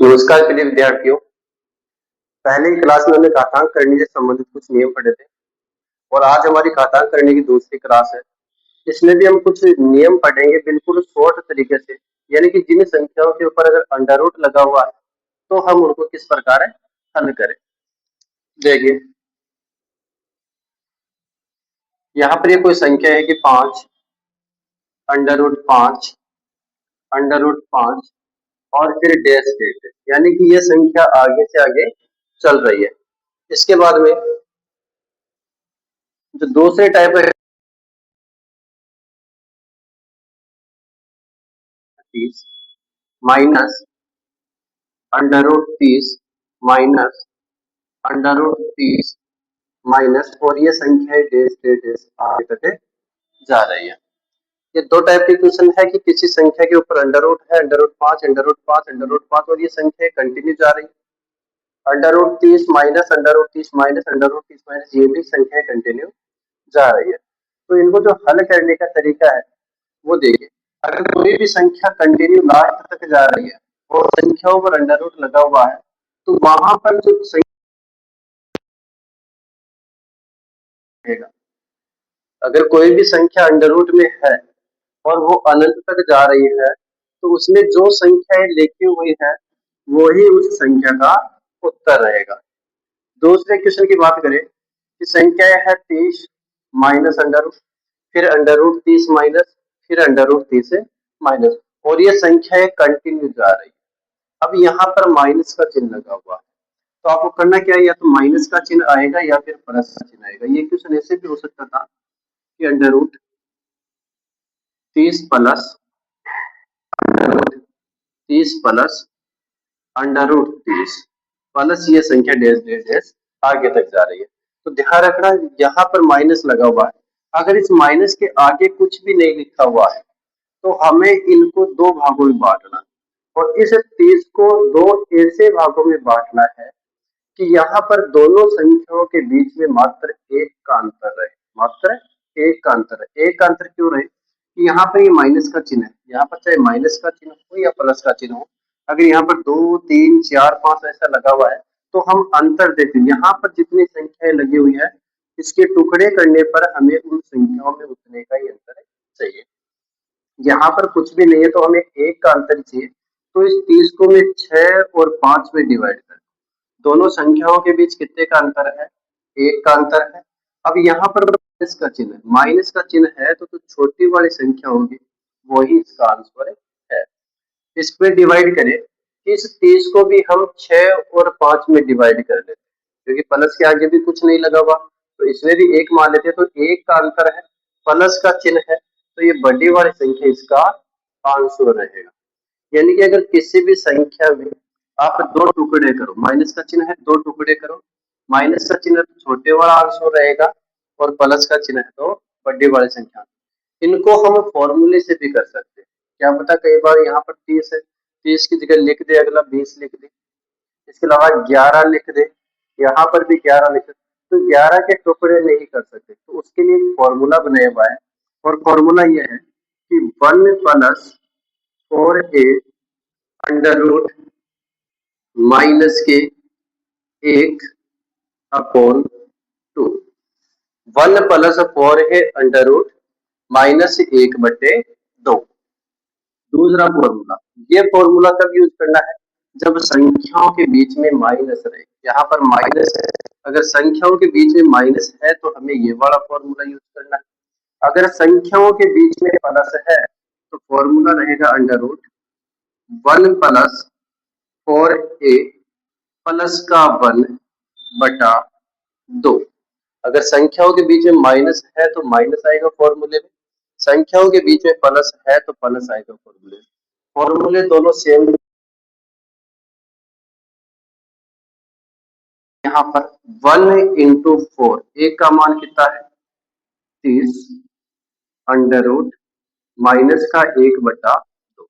नमस्कार प्रिय विद्यार्थियों। पहले ही क्लास में हमने घातांक करने से संबंधित कुछ नियम पढ़े थे और आज हमारी घातांक करने की दूसरी क्लास है। इसमें भी हम कुछ नियम पढ़ेंगे बिल्कुल शॉर्ट तरीके से, यानी कि जिन संख्याओं के ऊपर अगर अंडर रूट लगा हुआ है तो हम उनको किस प्रकार हल करें। देखिए यहाँ पर ये कोई संख्या है कि 5 अंडर रूट 5 अंडर रूट 5 और फिर डैश डेट है, यानी कि ये संख्या आगे से आगे चल रही है। इसके बाद में जो दूसरे टाइप है 30 minus under root 30 minus under root 30 minus, और ये संख्या डेश डेश डेश आगे तक जा रही है। ये दो टाइप के क्वेश्चन है कि किसी संख्या के ऊपर अंडर रूट है, under root 5 under root 5 under root 5, और ये संख्या कंटिन्यू जा रही है। Under root 30 minus under root 30 minus under root 30 minus, ये भी संख्या कंटिन्यू जा रही है। तो इनको जो हल करने का तरीका है वो देखिए। अगर कोई भी संख्या कंटिन्यू लास्ट तक जा रही है और संख्याओं पर अंडर रूट लगा हुआ है तो वहां पर जो संख्या, अगर कोई भी संख्या अंडर रूट में है और वो अनंत तक जा रही है तो उसमें जो संख्याएं लिखी हुई है वो ही उस संख्या का उत्तर रहेगा। दूसरे क्वेश्चन की बात करें कि संख्या है 30 माइनस अंडर रूट, फिर अंडर रूट 30 माइनस, फिर अंडर रूट 30 माइनस, और ये संख्या कंटिन्यू जा रही है। अब यहाँ पर माइनस का चिन्ह लगा हुआ है तो आपको करना क्या है, या तो माइनस का चिन्ह आएगा या फिर प्लस का चिन्ह आएगा। ये क्वेश्चन ऐसे भी हो सकता था कि under root 30 plus under root 30 plus under root 30 plus ये संख्या डैश डैश डैश आगे तक जा रही है। तो ध्यान रखना यहाँ पर माइनस लगा हुआ है, अगर इस माइनस के आगे कुछ भी नहीं लिखा हुआ है तो हमें इनको दो भागों में बांटना, और इस 30 को दो ऐसे भागों में बांटना है कि यहाँ पर दोनों संख्याओं के बीच में मात्र एक का अंतर रहे, मात्र एक का अंतर है। एक का अंतर क्यों रहे कि यहाँ पर ये माइनस का चिन्ह है, यहाँ पर चाहे माइनस का चिन्ह हो या प्लस का चिन्ह हो, अगर यहाँ पर 2 3 4 5 ऐसा लगा हुआ है तो हम अंतर देते हैं। यहाँ पर जितनी संख्याएं लगी हुई है इसके टुकड़े करने पर हमें उन संख्याओं में उतने का ही अंतर चाहिए। यहाँ पर कुछ भी नहीं है तो हमें एक का अंतर चाहिए, तो इस 30 को मैं 6 और 5 में डिवाइड कर, दोनों संख्याओं के बीच कितने का अंतर है, एक का अंतर है। अब यहाँ पर माइनस का चिन्ह है, माइनस का चिन्ह है तो छोटी वाली संख्या होगी वही इसका आंसर है। इस पे डिवाइड करें, इस 30 को भी हम 6 और 5 में डिवाइड कर लेते हैं क्योंकि प्लस के आगे भी कुछ नहीं लगा हुआ तो इसमें भी एक मान लेते हैं, तो एक का अंतर है, प्लस का चिन्ह है तो ये बड़ी वाली संख्या इसका आंसर रहेगा। यानी कि अगर किसी भी संख्या में आप दो टुकड़े करो, माइनस का चिन्ह है, दो टुकड़े करो, माइनस का चिन्ह तो छोटे वाला आंसर रहेगा और प्लस का चिन्ह है तो बड़ी वाली संख्या। इनको हम फॉर्मूले से भी कर सकते हैं। क्या पता कई बार यहाँ पर 30 है, 30 की जगह लिख दे अगला 20 लिख दे, इसके अलावा 11 लिख दे, यहाँ पर भी 11 लिख दे, तो 11 के टुकड़े नहीं कर सकते, तो उसके लिए एक फॉर्मूला बनाया हुआ है और फॉर्मूला यह है कि 1 plus 4a under root minus के 1 upon 2, 1 plus 4a under root minus 1 बटे 2। दूसरा फॉर्मूला, ये फॉर्मूला कब यूज करना है जब संख्याओं के बीच में माइनस रहे, यहाँ पर माइनस है, अगर संख्याओं के बीच में माइनस है तो हमें ये वाला फॉर्मूला यूज करना है। अगर संख्याओं के बीच में प्लस है तो फॉर्मूला रहेगा under root 1 plus 4a plus का 1 बटा 2। अगर संख्याओं के बीच में माइनस है तो माइनस आएगा फॉर्मूले में, संख्याओं के बीच में प्लस है तो प्लस आएगा फॉर्मूले में। फॉर्मूले दोनों सेम। यहाँ पर 1 इंटू 4, एक का मान कितना है 30 अंडर रूट माइनस का 1 बटा 2,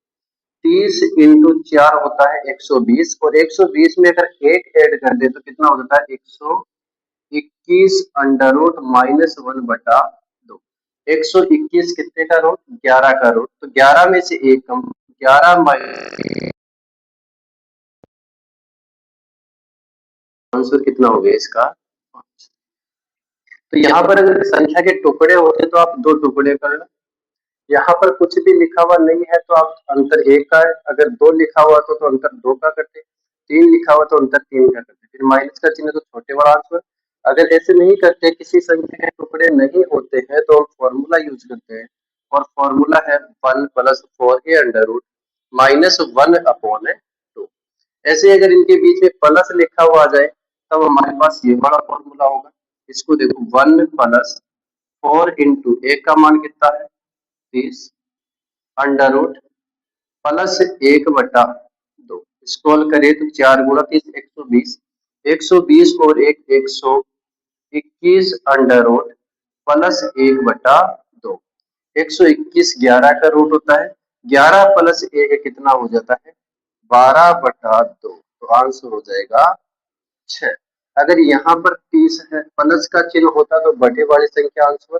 30 इंटू 4 होता है 120, और 120 में अगर एक ऐड कर दे तो कितना हो जाता है 121 अंडर रूट माइनस 1 बटा 2। 121 कितने का रूट, 11 का रूट, तो 11 में से एक कम, 11 माइनस आंसर कितना हो गया इसका 5। तो यहाँ पर अगर संख्या के टुकड़े होते तो आप दो टुकड़े कर लो। यहाँ पर कुछ भी लिखा हुआ नहीं है तो आप अंतर एक का है, अगर दो लिखा हुआ तो अंतर दो का करते, तीन लिखा हुआ तो अंतर तीन का करते, फिर माइनस का चिन्ह तो छोटे बड़ा आंसर। अगर ऐसे नहीं करते, किसी संख्या के टुकड़े नहीं होते हैं तो हम फॉर्मूला यूज करते हैं, और फॉर्मूला है 1+4a अंडर रूट -1/2। ऐसे अगर इनके बीच में प्लस लिखा हुआ आ जाए तब हमारे पास ये बड़ा फॉर्मूला होगा। इसको देखो 1+4 × a का मान कितना है 30 अंडर रूट प्लस 1/2। स्क्रॉल करें तो 4 × 30 120, 120 और 121 अंडर रूट प्लस 1/2। 121 11 का रूट होता है, 11 प्लस 1 कितना हो जाता है 12/2। तो आंसर हो जाएगा 6। अगर यहाँ पर 30 है, प्लस का चिन्ह होता तो बड़ी वाली संख्या आंसर,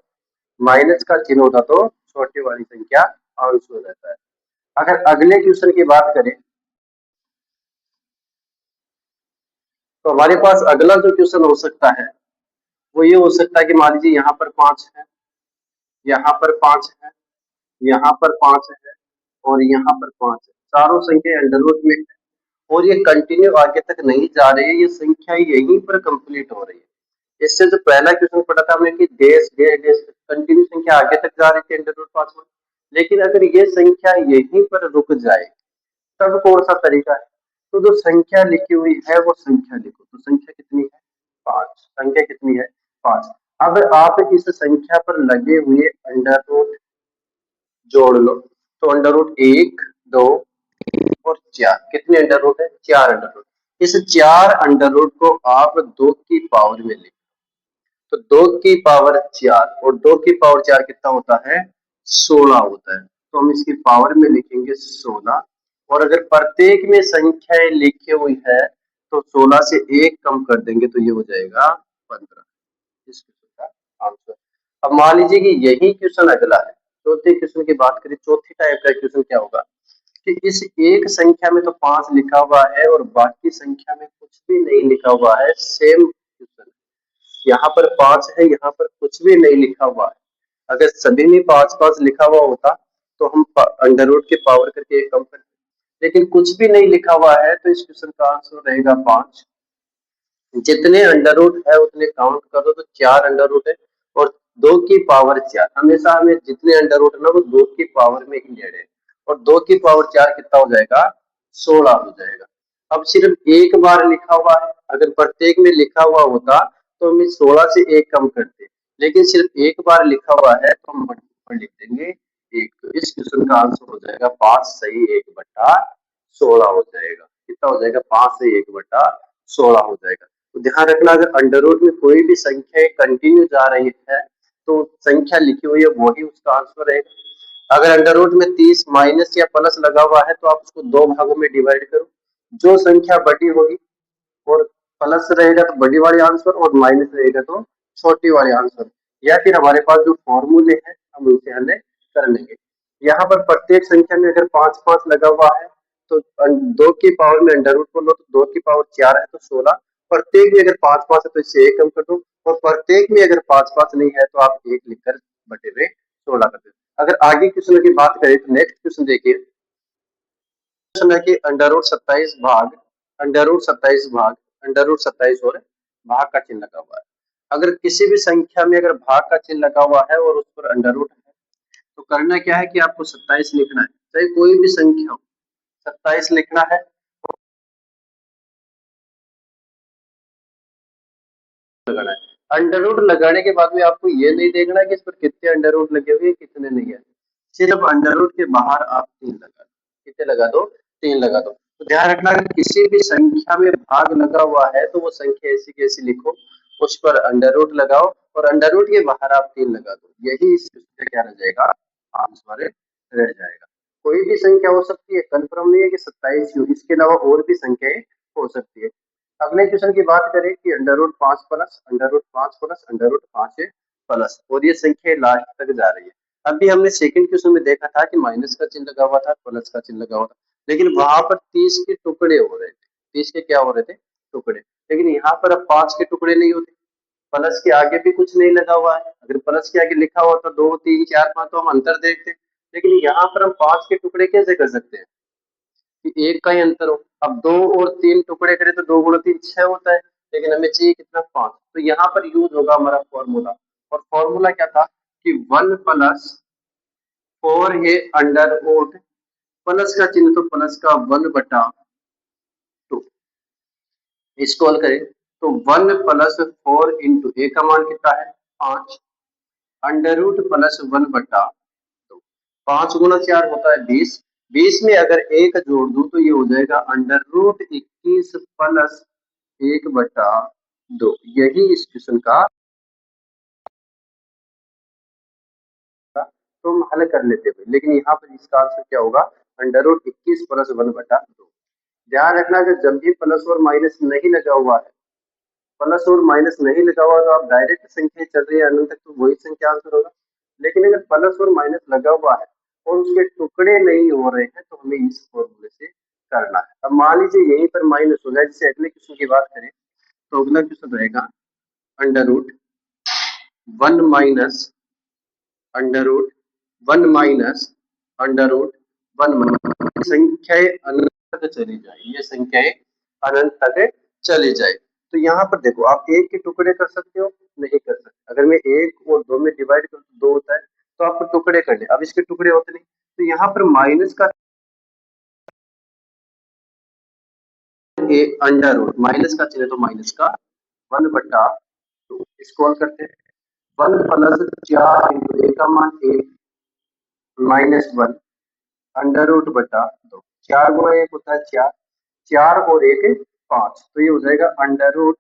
माइनस का चिन्ह होता तो छोटी वाली संख्या आंसर रहता है। अगर अगले क्वेश्चन की बात करें तो हमारे पास अगला जो क्वेश्चन हो सकता है वो ये हो सकता है कि मान लीजिए यहाँ पर 5 है, यहाँ पर 5 है, यहाँ पर 5 है और यहाँ पर 5 है, चारों संख्या अंडररूट में है और ये कंटिन्यू आगे तक नहीं जा रही है, ये संख्या यहीं पर कंप्लीट हो रही है। इससे जो पहला क्वेश्चन पढ़ा था हमने कि डैश डैश डैश कंटिन्यू संख्या आगे तक जा रही थी अंडर रूट 5 में, लेकिन अगर ये संख्या यहीं पर रुक जाए तब कौन सा तरीका है। तो जो संख्या लिखी हुई है वो संख्या लिखो, तो संख्या कितनी है 5, संख्या कितनी है 5। अब आप इस संख्या पर लगे हुए अंडर रूट जोड़ लो, तो अंडर रूट 1 2 और 4, कितने अंडर रूट है 4 अंडर रूट। इस 4 अंडर रूट को आप 2 की पावर में लिखो, तो 2 की पावर 4 और 2 की पावर 4 कितना होता है 16 होता है। तो हम इसकी पावर में लिखेंगे 16, और अगर प्रत्येक में संख्याएं लिखी हुई है तो 16 से 1 कम कर देंगे तो ये हो जाएगा 15। इस क्वेश्चन का आंसर। अब मान लीजिए कि यही क्वेश्चन अगला है, चौथे क्वेश्चन की बात करें, चौथी टाइप का क्वेश्चन क्या होगा कि इस एक संख्या में तो 5 लिखा हुआ है और बाकी संख्या में कुछ भी नहीं लिखा हुआ है, सेम क्वेश्चन। यहाँ पर 5 है, यहाँ पर कुछ भी नहीं लिखा हुआ है। अगर सभी में 5 5 लिखा हुआ होता तो हम अंडर रूट के पावर करके एक कम करते, लेकिन कुछ भी नहीं लिखा हुआ है तो इस क्वेश्चन का आंसर रहेगा 5। जितने अंडर रूट है उतने काउंट करो तो 4 अंडर रूट है और 2 की पावर 4, हमेशा हमें जितने अंडर रूट है ना वो 2 की पावर में ही लेने हैं, और 2 की पावर 4 कितना हो जाएगा 16 हो जाएगा। अब सिर्फ एक बार लिखा हुआ है, अगर प्रत्येक में लिखा हुआ होता तो हम 16 से 1 कम करते, लेकिन सिर्फ एक बार लिखा हुआ है तो हम पर लिख देंगे 1। इस क्वेश्चन का आंसर हो जाएगा 5 सही 1/16 हो जाएगा। कितना हो जाएगा 5 से 1/16 हो जाएगा। तो ध्यान रखना, अगर अंडर रूट में कोई भी संख्या कंटिन्यू जा रही है तो संख्या लिखी हुई है वही उसका आंसर रहेगा। अगर अंडर रूट में 30 माइनस या प्लस लगा हुआ है तो आप उसको दो भागों में डिवाइड करो, जो संख्या बड़ी होगी और प्लस रहेगा तो बड़ी वाली आंसर और माइनस रहेगा तो छोटी वाली आंसर, या फिर हमारे पास जो फॉर्मूले हैं हम उनसे हल कर लेंगे। यहाँ पर प्रत्येक संख्या में अगर 5 5 लगा हुआ है तो 2 की पावर में अंडर रूट कर लो, तो 2 की पावर 4 है तो 16, प्रत्येक में अगर 5 5 है तो इससे 1 कम कर दो, और प्रत्येक में अगर 5 5 नहीं है तो आप 1 लिखकर बटे हुए 16 कर दो। अगर आगे क्वेश्चन की बात करें तो नेक्स्ट क्वेश्चन देखिए, क्वेश्चन है कि अंडर रूट 27 और भाग का चिन्ह लगा हुआ है। अगर किसी भी संख्या में अगर भाग का चिन्ह लगा हुआ है और उस पर अंडर रूट है तो करना क्या है कि आपको 27 लिखना है, चाहे कोई भी संख्या हो 27 लिखना है। लगाना है, अंडर रूट लगाने के बाद में आपको ये नहीं देखना कि इस पर कितने अंडर रूट लगे हुए कितने नहीं है, सिर्फ अंडर रूट के बाहर आप 3 लगा दो। कितने लगा दो 3 लगा दो। तो ध्यान रखना, अगर किसी भी संख्या में भाग लगा हुआ है तो वो संख्या ऐसी कैसी लिखो, उस पर अंडर रूट लगाओ और अंडर रूट के बाहर आप 3 लगा दो, यही इस क्या रह जाएगा आंसर रह जाएगा। कोई भी संख्या हो सकती है, कंफर्म नहीं है कि 27 ही हो, इसके अलावा और भी संख्याएं हो सकती है। अगले क्वेश्चन की बात करें कि under root 5 plus under root 5 plus under root 5 plus, और ये संख्या लास्ट तक जा रही है। अभी हमने सेकंड क्वेश्चन में देखा था कि माइनस का चिन्ह लगा हुआ था, प्लस का चिन्ह लगा हुआ था, लेकिन वहां पर 30 के टुकड़े हो रहे थे, 30 के क्या हो रहे थे टुकड़े, लेकिन यहाँ पर अब 5 के टुकड़े नहीं होते, प्लस के आगे भी कुछ नहीं लगा हुआ है। अगर प्लस के आगे लिखा हुआ तो 2 3 4 5 तो हम अंतर देखते, लेकिन यहाँ पर हम 5 के टुकड़े कैसे कर सकते हैं कि एक का ही अंतर हो। अब 2 और 3 टुकड़े करें तो 2 गुणा 3 6 होता है, लेकिन हमें चाहिए कितना 5। तो यहाँ पर यूज होगा हमारा फॉर्मूला, और फॉर्मूला क्या था कि 1 प्लस 4 है अंडर रूट, प्लस का चिन्ह तो प्लस का 1 बटा 2, इसको हल करें तो 1 प्लस 4 इंटू ए का मान कितना है 5, अंडर रूट प्लस 1 बटा 2, 5 गुना 4 होता है 20, 20 में अगर एक जोड़ दूं तो ये हो जाएगा अंडर रूट 21 प्लस 1 बटा 2। यही इस क्वेश्चन का तो हम हल कर लेते हैं, लेकिन यहाँ पर इसका आंसर क्या होगा अंडर रूट 21 प्लस 1 बटा 2। ध्यान रखना कि जब भी प्लस और माइनस नहीं लगा हुआ है, प्लस और माइनस नहीं लगा हुआ तो आप डायरेक्ट संख्या चल रही है अनंत तक तो वही संख्या आंसर होगा। लेकिन अगर प्लस और माइनस लगा हुआ है और उसके टुकड़े नहीं हो रहे हैं तो हमें इस फॉर्मूले से करना है। अब मान लीजिए यहीं पर माइनस हो जाए, जैसे अगले क्वेश्चन की बात करें तो अगला क्वेश्चन रहेगा under root 1 minus under root 1 minus under root 1 संख्याएं अनंत तक चली जाए, ये संख्याएं अनंत तक चली जाए। तो यहाँ पर देखो आप एक के टुकड़े कर सकते हो, नहीं कर सकते। अगर मैं एक और दो में डिवाइड करूँ तो 2 होता है, तो आपको टुकड़े करने, अब इसके टुकड़े होते नहीं, तो यहाँ पर माइनस का अंडर रूट माइनस का चिन्ह तो माइनस का 1 बटा 2, इसको हल करते हैं 1 प्लस 4 इंटू ए का मान 1 माइनस 1 अंडर रूट बटा 2, 4 गुणा 1 होता है 4, 4 और 1 5, तो ये हो जाएगा अंडर रूट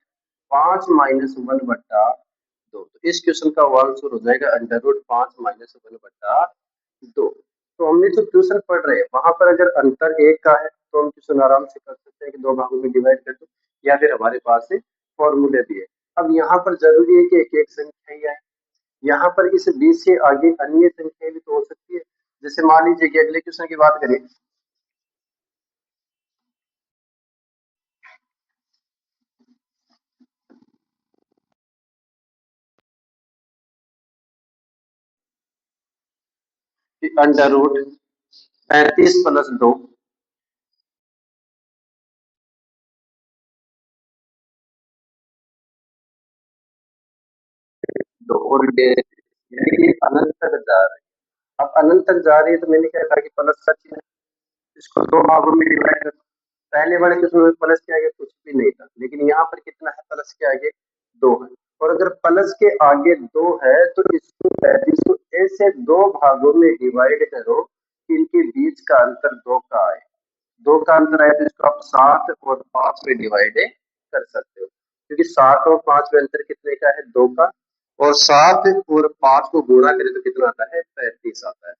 5 माइनस 1 बटा 2। तो इस क्वेश्चन का आंसर हो जाएगा अंडर रूट 5 माइनस 1 बटा 2। तो हमने जो क्वेश्चन पढ़ रहे हैं वहां पर अगर अंतर एक का है तो हम क्वेश्चन आराम से कर सकते हैं कि दो भागों में डिवाइड कर दो, या फिर हमारे पास से फॉर्मूले भी है। अब यहाँ पर जरूरी है कि एक एक संख्या ही है, यहाँ पर इस 20 से आगे अन्य संख्या भी तो हो सकती है। जैसे मान लीजिए कि अगले क्वेश्चन की बात करें कि अंडर रूट 35 प्लस 2 दो और यानी कि अनंत तक जा रहा है। अब अनंत तक जा रही है तो मैंने क्या कहा कि प्लस का चिन्ह, इसको दो भागों में डिवाइड कर। पहले वाले क्वेश्चन में प्लस के आगे कुछ भी नहीं था, लेकिन यहाँ पर कितना है प्लस के आगे 2 है, और अगर प्लस के आगे 2 है तो इसको ऐसे दो भागों में डिवाइड करो कि इनके बीच का अंतर 2 का आए। 2 का अंतर आए तो इसको आप 7 और 5 में डिवाइड कर सकते हो, क्योंकि 7 और 5 में अंतर कितने का है 2 का, और 7 और 5 को गुणा करें तो कितना आता है 35 आता है।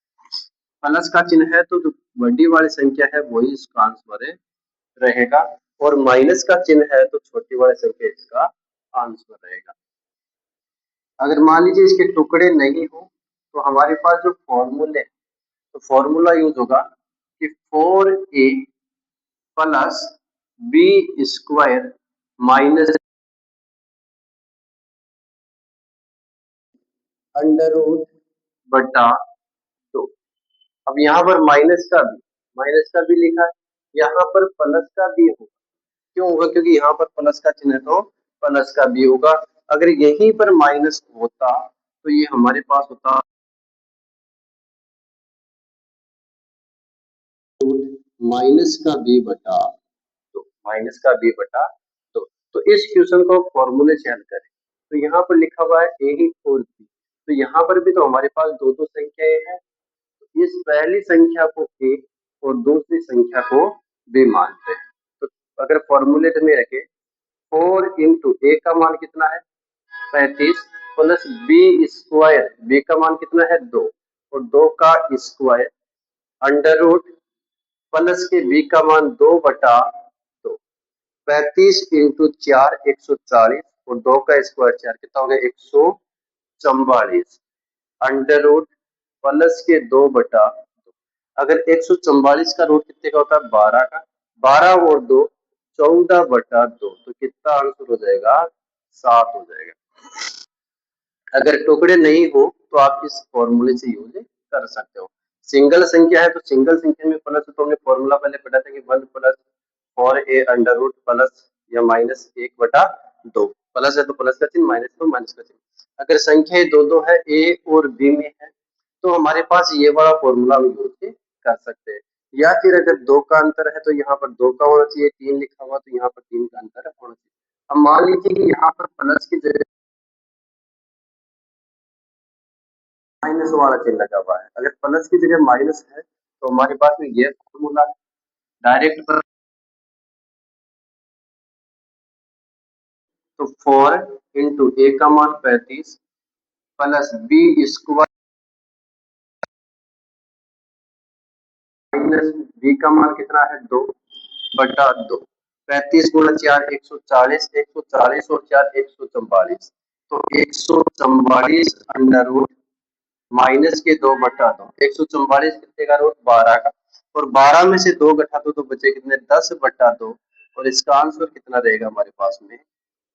प्लस का चिन्ह है तो जो बड़ी वाली संख्या है वही इसका आंसर है रहेगा, और माइनस का चिन्ह है तो छोटी वाली संख्या इसका आंसर रहेगा। अगर मान लीजिए इसके टुकड़े नहीं हो तो हमारे पास जो फॉर्मूले, तो फॉर्मूला यूज होगा कि 4a plus B square minus under root बटा 2। अब यहाँ पर माइनस का भी लिखा है, यहाँ पर प्लस का भी होगा। क्यों होगा? क्योंकि यहाँ पर प्लस का चिन्ह है तो प्लस का भी होगा। अगर यहीं पर माइनस होता तो ये हमारे पास होता माइनस का बी बटा 2, माइनस का बी बटा 2। तो इस क्वेश्चन को फॉर्मूले से हल करें तो यहाँ पर लिखा हुआ है ए और बी, तो यहाँ पर भी तो हमारे पास दो दो संख्याएं हैं, तो इस पहली संख्या को ए और दूसरी संख्या को बी मानते हैं। तो अगर फॉर्मूलेट में रखे 4 इंटू ए का मान कितना है 35 प्लस बी स्क्वायर, बी का मान कितना है 2 और 2 का स्क्वायर अंडर रूट प्लस के बी का मान 2 बटा 2, 35 इंटू 4 140 और 2 का स्क्वायर 4 कितना हो गया 144 अंडर रूट प्लस के 2 बटा 2। अगर 144 का रूट कितने का होता है 12 का, 12 और 2 14/2, तो कितना आंसर हो जाएगा? 7 हो जाएगा। अगर टुकड़े नहीं हो तो आप इस फॉर्मूले से यूज कर सकते हो। सिंगल संख्या है तो सिंगल संख्या में प्लस, तो हमने फॉर्मूला पहले पढ़ा था कि 1 plus 4a under root plus या माइनस 1/2, प्लस है तो प्लस का चिन्ह, माइनस तो माइनस का चिन्ह। अगर संख्या दो दो है, a और b में है, तो हमारे पास ये वाला फॉर्मूला हम यूज कर सकते हैं। या फिर अगर दो का अंतर है तो यहाँ पर दो का होना चाहिए, 3 लिखा हुआ तो यहाँ पर 3 का अंतर होना चाहिए। अब मान लीजिए कि यहाँ पर प्लस की जगह माइनस वाला चिन्ह लगा हुआ है, अगर प्लस की जगह माइनस है तो हमारे पास में ये फॉर्मूला डायरेक्ट पर, तो 4 इंटू ए का मान 35 plus B square minus B का मान कितना है? 2/2। 35 गुणा 4 140, 140 और 4 144, तो 144 अंडर रूट माइनस के 2/2, 144 कितने का रूट? 12 का, और 12 में से 2 घटा दो तो बचे कितने? 10/2, और इसका आंसर कितना रहेगा हमारे पास में?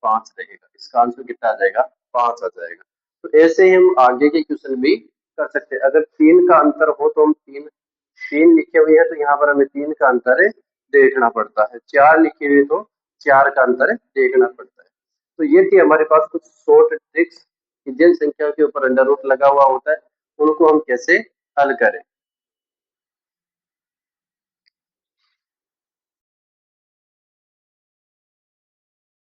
5 रहेगा। इसका आंसर कितना आ जाएगा? 5 आ जाएगा। तो ऐसे ही हम आगे के क्वेश्चन भी कर सकते हैं। अगर 3 का अंतर हो तो हम 3 3 लिखे हुए हैं तो यहाँ पर हमें 3 का अंतर देखना पड़ता है, 4 लिखे हुए तो 4 का अंतर देखना पड़ता है। तो ये थी हमारे पास कुछ शॉर्ट ट्रिक्स कि जिन संख्याओं के ऊपर अंडर रूट लगा हुआ होता है उनको हम कैसे हल करें।